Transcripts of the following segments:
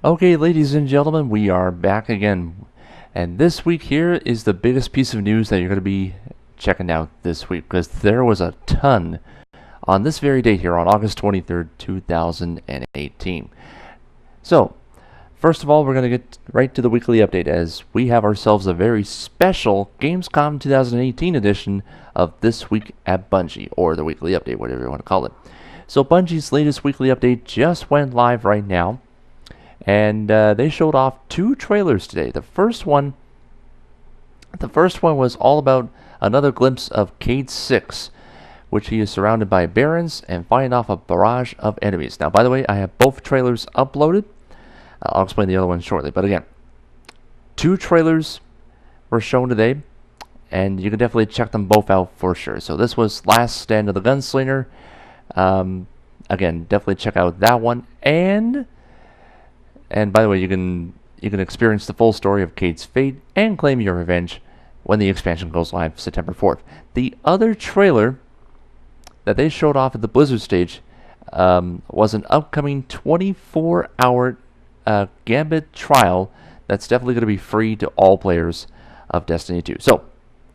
Okay, ladies and gentlemen, we are back again. And this week here is the biggest piece of news that you're going to be checking out this week because there was a ton on this very date here on August 23rd, 2018. So, first of all, we're going to get right to the weekly update as we have ourselves a very special Gamescom 2018 edition of This Week at Bungie, or the weekly update, whatever you want to call it. So Bungie's latest weekly update just went live right now. And they showed off two trailers today. The first one was all about another glimpse of Cayde 6, which he is surrounded by barons and fighting off a barrage of enemies. Now, by the way, I have both trailers uploaded. I'll explain the other one shortly. But again, two trailers were shown today, and you can definitely check them both out for sure. So this was Last Stand of the Gunslinger. Again, definitely check out that one. And by the way, you can experience the full story of Cayde's fate and claim your revenge when the expansion goes live September 4th. The other trailer that they showed off at the Blizzard stage was an upcoming 24-hour Gambit trial that's definitely going to be free to all players of Destiny 2. So,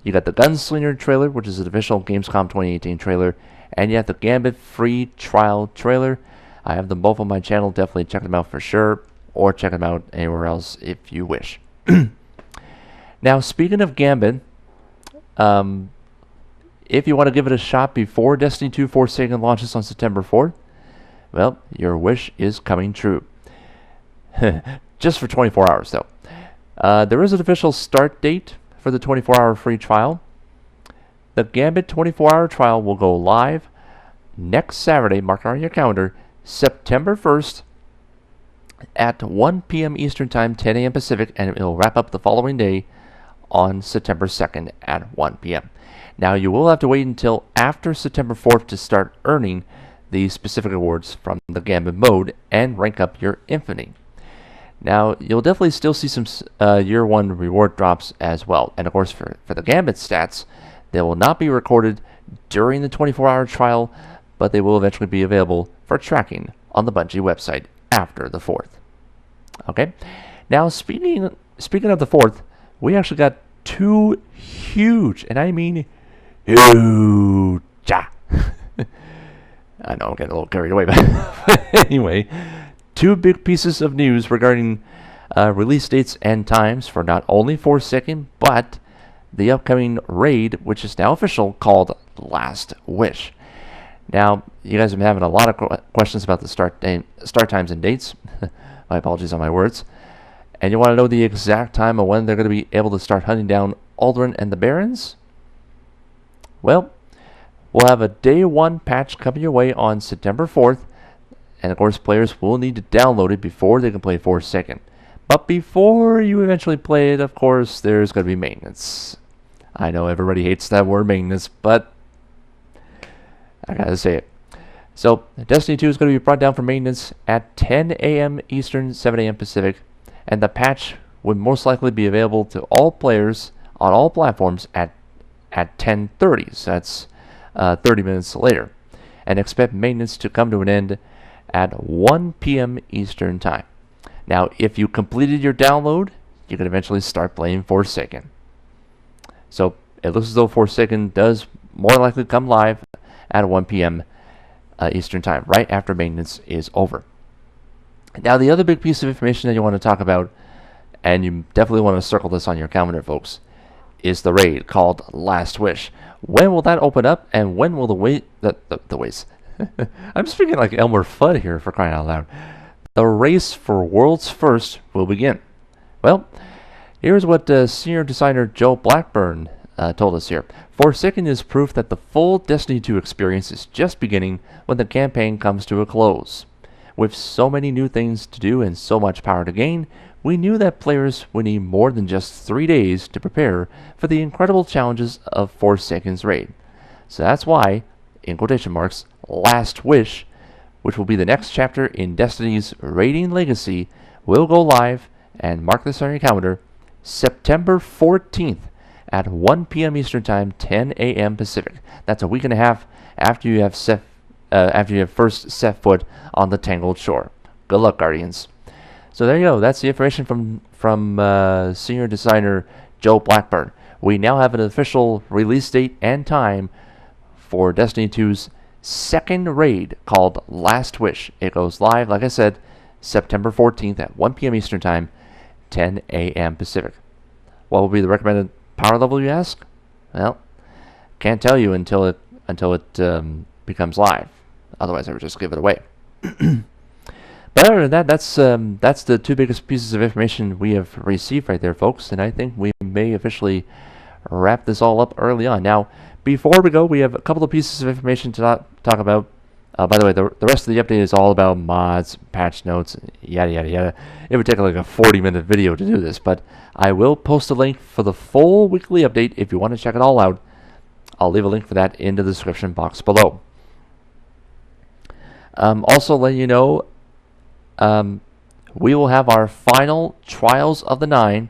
you got the Gunslinger trailer, which is an official Gamescom 2018 trailer, and you have the Gambit free trial trailer. I have them both on my channel. Definitely check them out for sure, or check them out anywhere else if you wish. Now, speaking of Gambit, if you want to give it a shot before Destiny 2 Forsaken launches on September 4th, well, your wish is coming true. Just for 24 hours, though. There is an official start date for the 24-hour free trial. The Gambit 24-hour trial will go live next Saturday, mark it on your calendar, September 1st, at 1 p.m. Eastern Time, 10 a.m. Pacific, and it will wrap up the following day on September 2nd at 1 p.m. Now, you will have to wait until after September 4th to start earning the specific awards from the Gambit mode and rank up your infamy. Now, you'll definitely still see some year one reward drops as well. And of course, for the Gambit stats, they will not be recorded during the 24-hour trial, but they will eventually be available for tracking on the Bungie website after the 4th. Okay? Now, speaking of the 4th, we actually got two huge, and I mean huge. I know I'm getting a little carried away, but anyway, two big pieces of news regarding release dates and times for not only Forsaken, but the upcoming raid, which is now official, called Last Wish. Now, you guys have been having a lot of questions about the start times and dates. My apologies on my words. And you want to know the exact time of when they're going to be able to start hunting down Alduin and the Barons? Well, we'll have a Day 1 patch coming your way on September 4th. And of course, players will need to download it before they can play Forsaken. But before you eventually play it, of course, there's going to be maintenance. I know everybody hates that word maintenance, but I gotta say it. So, Destiny 2 is going to be brought down for maintenance at 10 a.m. Eastern, 7 a.m. Pacific, and the patch would most likely be available to all players on all platforms at 10:30. So that's 30 minutes later. And expect maintenance to come to an end at 1 p.m. Eastern Time. Now, if you completed your download, you can eventually start playing Forsaken. So, it looks as though Forsaken does more likely come live at 1 p.m. Eastern Time, right after maintenance is over. Now, the other big piece of information that you want to talk about, and you definitely want to circle this on your calendar, folks, is the raid called Last Wish. When will that open up, and when will the waits? I'm speaking like Elmer Fudd here, for crying out loud. The race for World's First will begin. Well, here's what senior designer Joe Blackburn told us here. Forsaken is proof that the full Destiny 2 experience is just beginning when the campaign comes to a close. With so many new things to do and so much power to gain, we knew that players would need more than just 3 days to prepare for the incredible challenges of Forsaken's raid. So that's why, in quotation marks, Last Wish, which will be the next chapter in Destiny's raiding legacy, will go live, and mark this on your calendar, September 14th at 1 p.m. Eastern Time, 10 a.m. Pacific. That's a week and a half after you have first set foot on the Tangled Shore. Good luck, Guardians. So there you go. That's the information from senior designer Joe Blackburn. We now have an official release date and time for Destiny 2's second raid called Last Wish. It goes live, like I said, September 14th at 1 p.m. Eastern Time, 10 a.m. Pacific. What will be the recommended power level, you ask? Well, can't tell you until it becomes live. Otherwise, I would just give it away. But other than that, that's the two biggest pieces of information we have received right there, folks. And I think we may officially wrap this all up early on. Now, before we go, we have a couple of pieces of information to talk about. By the way, the rest of the update is all about mods, patch notes, yada, yada, yada. It would take like a 40-minute video to do this, but I will post a link for the full weekly update if you want to check it all out. I'll leave a link for that in the description box below. Also, letting you know, we will have our final Trials of the 9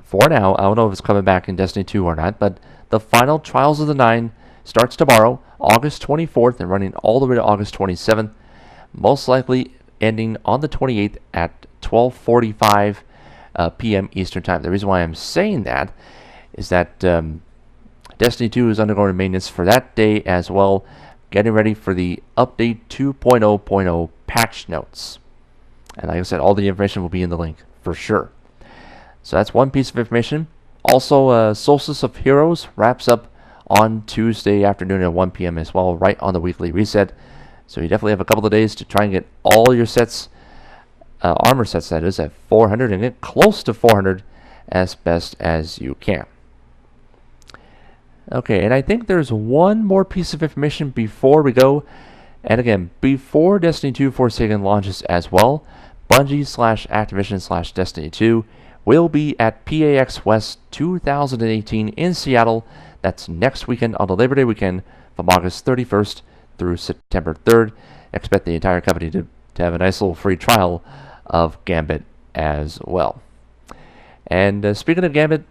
for now. I don't know if it's coming back in Destiny 2 or not, but the final Trials of the 9 starts tomorrow, August 24th, and running all the way to August 27th, most likely ending on the 28th at 12:45 p.m. Eastern Time. The reason why I'm saying that is that Destiny 2 is undergoing maintenance for that day as well, getting ready for the update 2.0.0 patch notes. And like I said, all the information will be in the link for sure. So that's one piece of information. Also, Solstice of Heroes wraps up on Tuesday afternoon at 1 p.m. as well, right on the weekly reset. So you definitely have a couple of days to try and get all your sets, armor sets that is, at 400 and get close to 400 as best as you can. Okay, and I think there's one more piece of information before we go. And again, before Destiny 2 Forsaken launches as well, Bungie/Activision/Destiny 2 will be at PAX West 2018 in Seattle. That's next weekend on the Labor Day weekend from August 31st through September 3rd. Expect the entire company to have a nice little free trial of Gambit as well. And speaking of Gambit,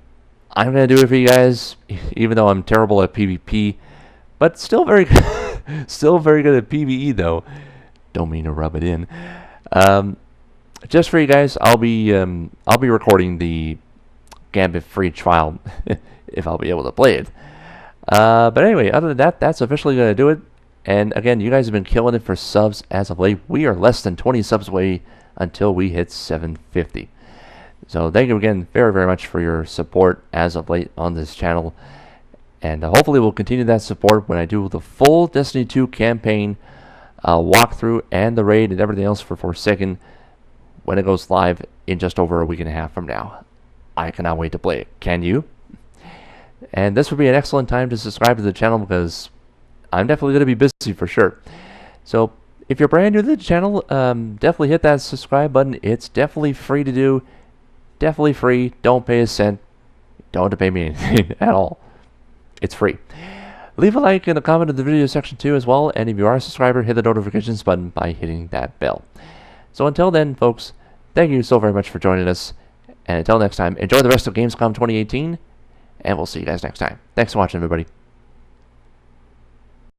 I'm going to do it for you guys, even though I'm terrible at PvP, but still very still very good at PvE though. Don't mean to rub it in. Just for you guys, I'll be recording the Gambit free trial if I'll be able to play it. But anyway, other than that, that's officially going to do it. And again, you guys have been killing it for subs as of late. We are less than 20 subs away until we hit 750. So thank you again very, very much for your support as of late on this channel. And hopefully we'll continue that support when I do the full Destiny 2 campaign walkthrough and the raid and everything else for Forsaken when it goes live in just over a week and a half from now. I cannot wait to play it. Can you? And this would be an excellent time to subscribe to the channel because I'm definitely going to be busy for sure. So if you're brand new to the channel, definitely hit that subscribe button. It's definitely free to do. Definitely free. Don't pay a cent. Don't have to pay me anything at all. It's free. Leave a like and a comment in the video section too as well. And if you are a subscriber, hit the notifications button by hitting that bell. So until then, folks, thank you so very much for joining us. And until next time, enjoy the rest of Gamescom 2018. And we'll see you guys next time. Thanks for watching, everybody.